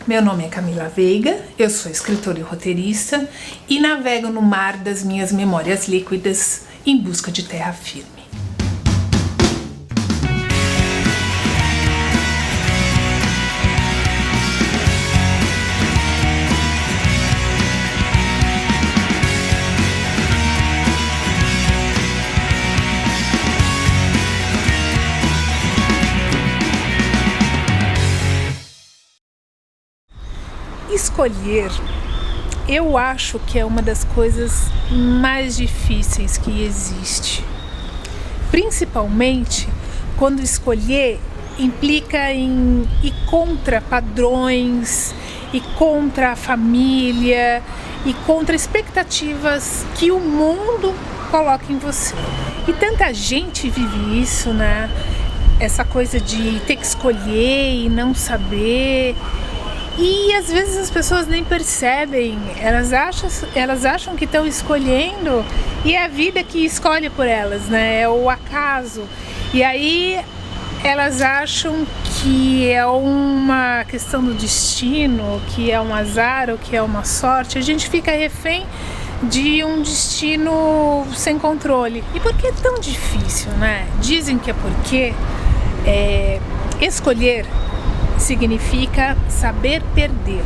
Meu nome é Camila Veiga, eu sou escritora e roteirista e navego no mar das minhas memórias líquidas em busca de terra firme. Escolher, eu acho que é uma das coisas mais difíceis que existe. Principalmente quando escolher implica em ir contra padrões, e contra a família, e contra expectativas que o mundo coloca em você. E tanta gente vive isso, né? Essa coisa de ter que escolher e não saber. E às vezes as pessoas nem percebem, elas acham que estão escolhendo e é a vida que escolhe por elas, né? É o acaso. E aí elas acham que é uma questão do destino, que é um azar ou que é uma sorte. A gente fica refém de um destino sem controle. E por que é tão difícil, né? Dizem que é porque escolher significa saber perder,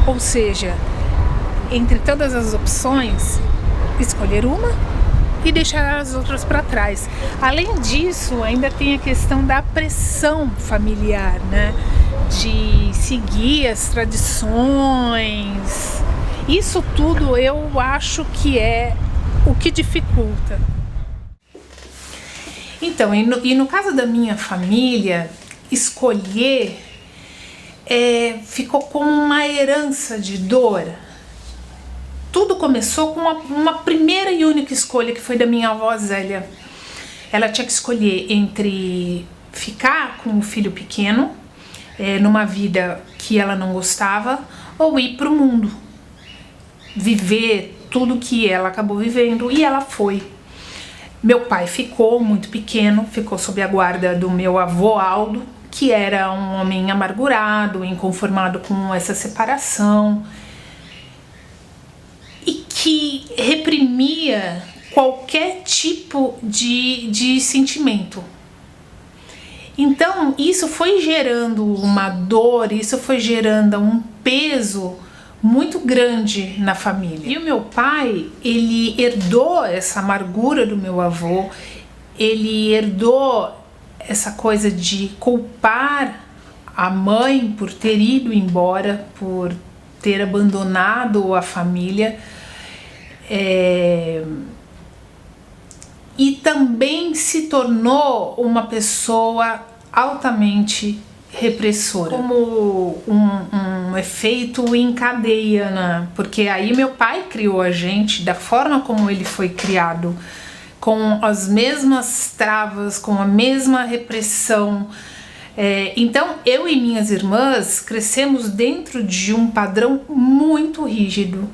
ou seja, entre todas as opções, escolher uma e deixar as outras para trás. Além disso, ainda tem a questão da pressão familiar, né? De seguir as tradições. Isso tudo eu acho que é o que dificulta. Então, e no caso da minha família, escolher ficou como uma herança de dor. Tudo começou com uma primeira e única escolha, que foi da minha avó Zélia. Ela tinha que escolher entre ficar com o filho pequeno, numa vida que ela não gostava, ou ir para o mundo, viver tudo que ela acabou vivendo, e ela foi. Meu pai ficou muito pequeno, ficou sob a guarda do meu avô Aldo, que era um homem amargurado, inconformado com essa separação e que reprimia qualquer tipo de sentimento. Então isso foi gerando uma dor, isso foi gerando um peso muito grande na família. E o meu pai, ele herdou essa amargura do meu avô, ele herdou essa coisa de culpar a mãe por ter ido embora, por ter abandonado a família, e também se tornou uma pessoa altamente repressora, como um efeito em cadeia, né? Porque aí meu pai criou a gente da forma como ele foi criado, com as mesmas travas, com a mesma repressão. Então eu e minhas irmãs crescemos dentro de um padrão muito rígido,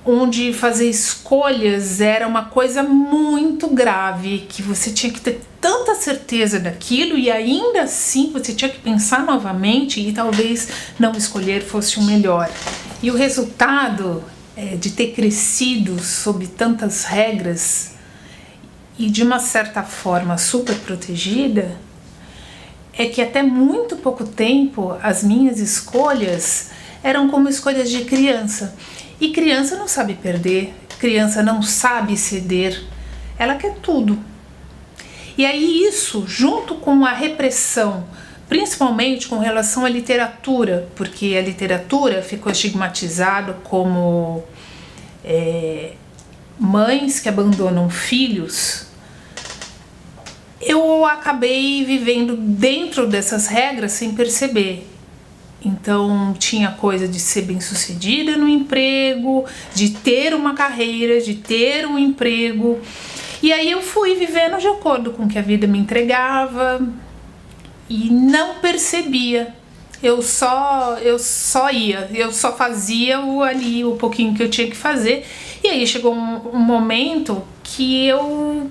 onde fazer escolhas era uma coisa muito grave, que você tinha que ter tanta certeza daquilo e ainda assim você tinha que pensar novamente e talvez não escolher fosse o melhor. E o resultado de ter crescido sob tantas regras e de uma certa forma super protegida, é que até muito pouco tempo as minhas escolhas eram como escolhas de criança. E criança não sabe perder, criança não sabe ceder, ela quer tudo. E aí isso, junto com a repressão, principalmente com relação à literatura, porque a literatura ficou estigmatizada como mães que abandonam filhos, eu acabei vivendo dentro dessas regras sem perceber. Então tinha coisa de ser bem-sucedida no emprego, de ter uma carreira, de ter um emprego. E aí eu fui vivendo de acordo com o que a vida me entregava e não percebia. Eu só ia, eu só fazia o pouquinho que eu tinha que fazer. E aí chegou um momento que eu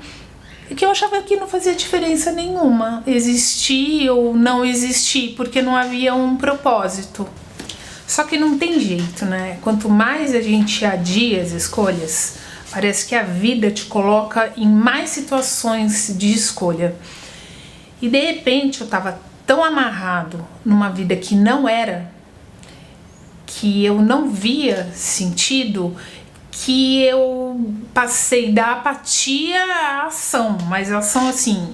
achava que não fazia diferença nenhuma existir ou não existir, porque não havia um propósito. Só que não tem jeito, né? Quanto mais a gente adia as escolhas, parece que a vida te coloca em mais situações de escolha. E de repente eu tava tão amarrado numa vida que não era, que eu não via sentido, que eu passei da apatia à ação, mas ação assim,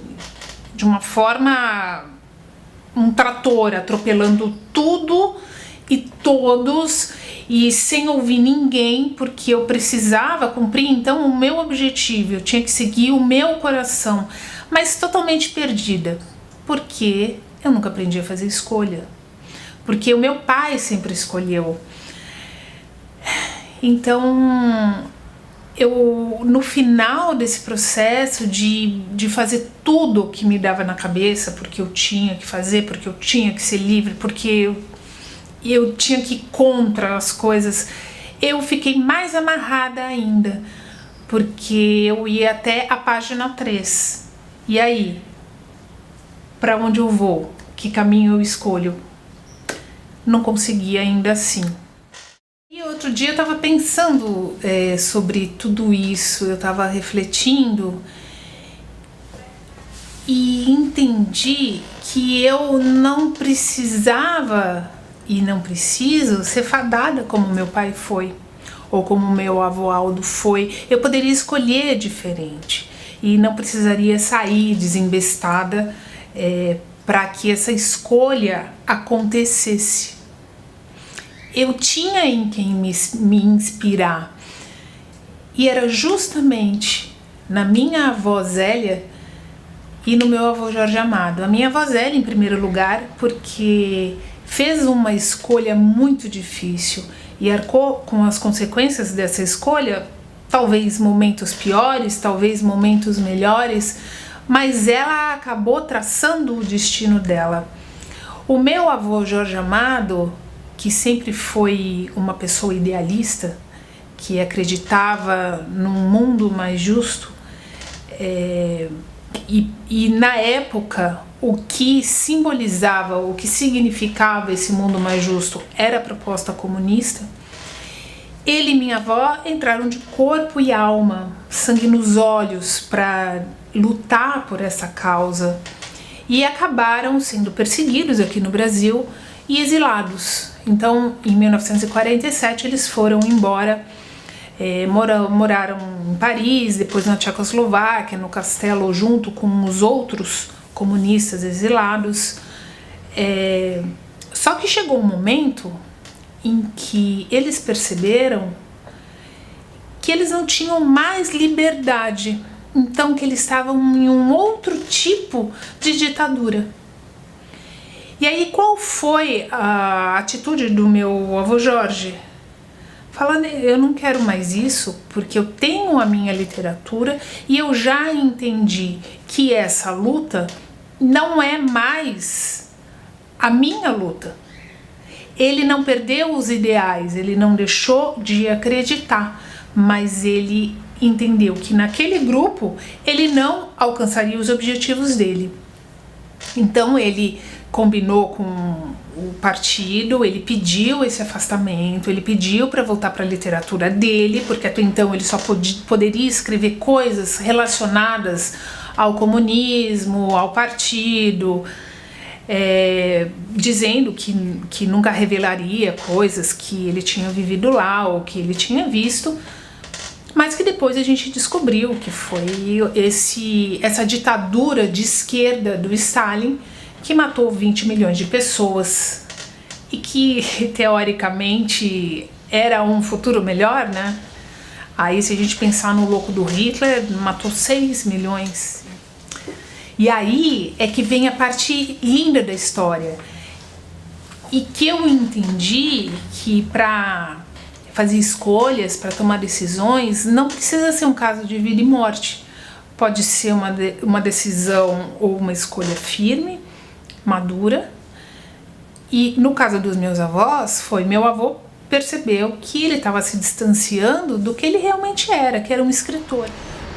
de uma forma, um trator atropelando tudo e todos e sem ouvir ninguém, porque eu precisava cumprir então o meu objetivo, eu tinha que seguir o meu coração, mas totalmente perdida, porque eu nunca aprendi a fazer escolha, porque o meu pai sempre escolheu. Então, eu, no final desse processo de fazer tudo o que me dava na cabeça, porque eu tinha que fazer, porque eu tinha que ser livre, porque eu tinha que ir contra as coisas, eu fiquei mais amarrada ainda, porque eu ia até a página 3. E aí? Para onde eu vou? Que caminho eu escolho? Não consegui ainda assim. E outro dia eu tava pensando sobre tudo isso, eu tava refletindo e entendi que eu não precisava e não preciso ser fadada como meu pai foi, ou como meu avô Aldo foi. Eu poderia escolher diferente e não precisaria sair desembestada para que essa escolha acontecesse. Eu tinha em quem me inspirar, e era justamente na minha avó Zélia e no meu avô Jorge Amado. A minha avó Zélia em primeiro lugar, porque fez uma escolha muito difícil e arcou com as consequências dessa escolha, talvez momentos piores, talvez momentos melhores, mas ela acabou traçando o destino dela. O meu avô Jorge Amado, que sempre foi uma pessoa idealista, que acreditava num mundo mais justo, e na época o que simbolizava, o que significava esse mundo mais justo era a proposta comunista. Ele e minha avó entraram de corpo e alma, sangue nos olhos, para lutar por essa causa, e acabaram sendo perseguidos aqui no Brasil e exilados. Então, em 1947, eles foram embora, moraram em Paris, depois na Tchecoslováquia, no castelo, junto com os outros comunistas exilados. Só que chegou um momento em que eles perceberam que eles não tinham mais liberdade, então que eles estavam em um outro tipo de ditadura. E aí qual foi a atitude do meu avô Jorge? Falando, eu não quero mais isso, porque eu tenho a minha literatura e eu já entendi que essa luta não é mais a minha luta. Ele não perdeu os ideais, ele não deixou de acreditar, mas ele entendeu que naquele grupo ele não alcançaria os objetivos dele. Então ele combinou com o partido, ele pediu esse afastamento, ele pediu para voltar para a literatura dele, porque até então ele só poderia escrever coisas relacionadas ao comunismo, ao partido, dizendo que nunca revelaria coisas que ele tinha vivido lá ou que ele tinha visto, mas que depois a gente descobriu que foi essa ditadura de esquerda do Stalin que matou 20 milhões de pessoas e que teoricamente era um futuro melhor, né? Aí se a gente pensar no louco do Hitler, matou 6 milhões. E aí é que vem a parte linda da história, e que eu entendi que para fazer escolhas, para tomar decisões, não precisa ser um caso de vida e morte. Pode ser uma decisão ou uma escolha firme, madura. E no caso dos meus avós, foi meu avô percebeu que ele estava se distanciando do que ele realmente era, que era um escritor.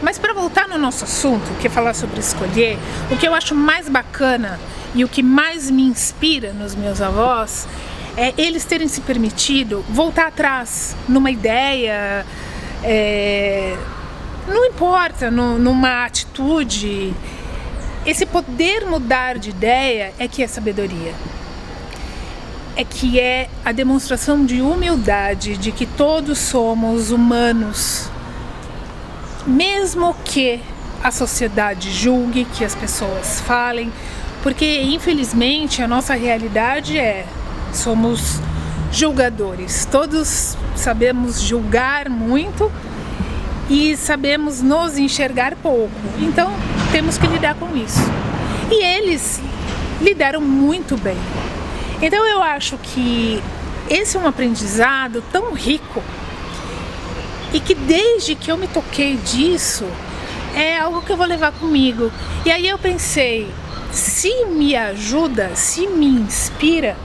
Mas para voltar no nosso assunto, que é falar sobre escolher, o que eu acho mais bacana e o que mais me inspira nos meus avós é eles terem se permitido voltar atrás numa ideia, não importa, numa atitude. Esse poder mudar de ideia é que é sabedoria. É que é a demonstração de humildade, de que todos somos humanos. Mesmo que a sociedade julgue, que as pessoas falem, porque infelizmente a nossa realidade somos julgadores. Todos sabemos julgar muito e sabemos nos enxergar pouco. Então temos que lidar com isso. E eles lidaram muito bem. Então eu acho que esse é um aprendizado tão rico e que desde que eu me toquei disso, é algo que eu vou levar comigo. E aí eu pensei, se me ajuda, se me inspira,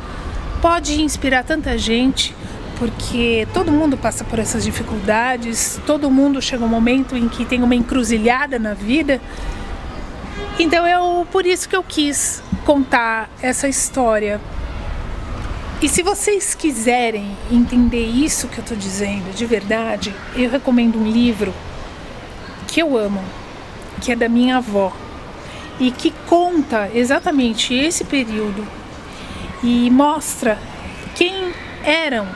pode inspirar tanta gente, porque todo mundo passa por essas dificuldades, todo mundo chega um momento em que tem uma encruzilhada na vida. Então por isso que eu quis contar essa história. E se vocês quiserem entender isso que eu tô dizendo de verdade, eu recomendo um livro que eu amo, que é da minha avó, e que conta exatamente esse período e mostra quem eram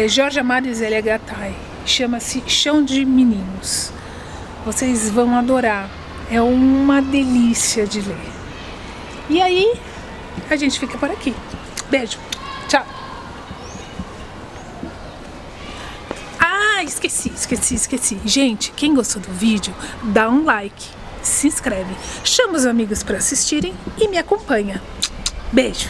Jorge Amado e Zélia Gattai. Chama-se Chão de Meninos. Vocês vão adorar, é uma delícia de ler. E aí a gente fica por aqui. Beijo, tchau. Esqueci. Gente, quem gostou do vídeo, dá um like, se inscreve, chama os amigos para assistirem e me acompanha. Beijo.